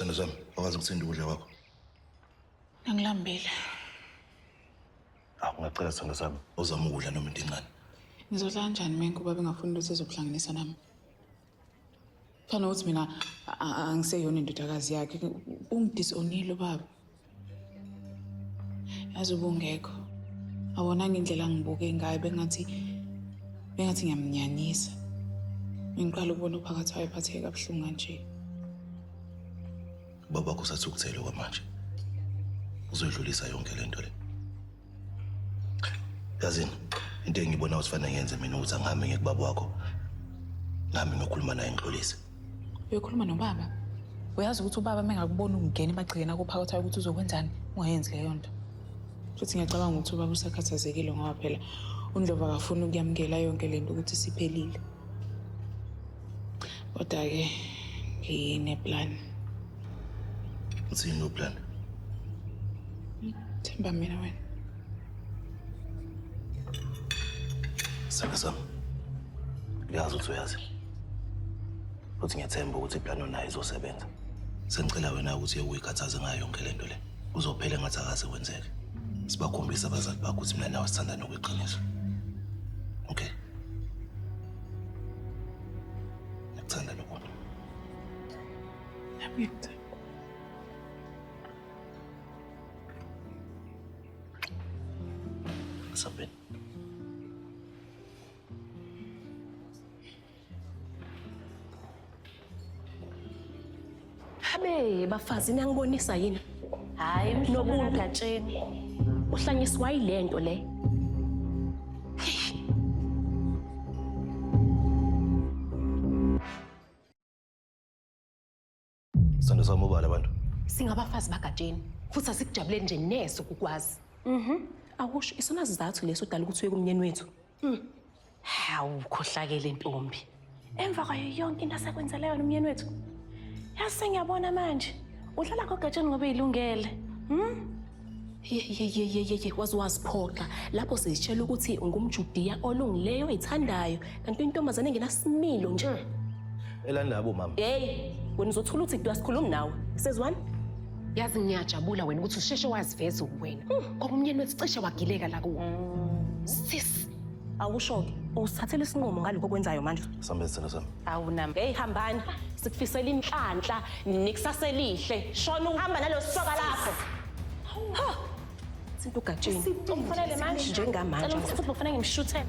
Sithando sami, awukazi ukuthinda ukudla kwakho. Angilambile. Ngiyacela sithando sami, uzama ukudla noma into encane. Ngizodla kanjani menku baba engafuni ukuthi ezokuhlanganisa nami? Fana ukuthi mina angiseyona indodakazi yakhe. Ungidisonile baba. Yazi ubungekho. Awonanga indlela ngibuke ngayo bengathi ngiyamnyanisa. Ngiqala ukubona uphakathi wayo ephatheke kabuhlungu kanje. Baba wakho sathi ukuthela kwamanje. Uzodlulisa yonke lento le. Yazini, into engibona ukuthi fanele ngiyenze mina ukuthi angihambe ngekubaba wakho. Nami ngokhuluma naye ngixolise. Uyokhuluma nobaba? Uyazi ukuthi ubaba mengakubona ungena emagcikeni akho phakathi wayo ukuthi uzokwenzani ungayenzi leyo nto. Futhi ngiyacabanga ukuthi ubaba usakhathazekile ngoba phela uNdlovu akafuni ukuyamukela yonke lento ukuthi siphelile. Kodwa-ke ngineplan. Uthini no plan? Themba mina wena. Sithando sami, ngiyazi ukuthi uyazi. Futhi ngiyathemba ukuthi iplano nayo izosebenza. Sengicela wena ukuthi uyikhathaze ngayo yonke lento le. Uzophela engathi akaze kwenzeke. Sibakhombisa abazali bakho ukuthi mina nawe sithanda nokweqiniso. Okay? Ngikuthanda lokho. Nami ngikuthanda. Sabeni. Habe bafazi nangibonisa yini? Hayi Nobuntu Gatsheni. Uhlanyiswa yilento le. Sithando sami ubala abantu. Singabafazi baGatsheni futhi asikujabuleni nje neso ukwazi. Akusho isona sizathu leso udala ukuthi uye kumnyeni wethu. hawu khohlakele ntombi emva kwayo yonke into asekwenzela yona umyeni wethu yase ngiyabona manje udlala koGatsheni ngoba ilungele Ye waziphoqa lapho sesitshela ukuthi ungumJudiya olungileyo oyithandayo kanti intombazane engenasimilo nje. Elani labo mama. Hey, wena uzothula uthi sikhuluma nawe. Sezwana? yazi ngiyajabula wena ukuthi usheshe waziveza uwena ngoba umyeni wethu cishe wagileka la kuwo sis Awusho-ke usithathele isinqumo ngalokho okwenzayo manje. Sambe sithando sami. awunami Hey hambani sikufisela inhlanhla nikusasa elihle. Shona uhamba nalosoka lapho. Ha. Sinto uGatsheni. ufanele manje Njengamanje. Cela ukuthi kufanele ngimshuthele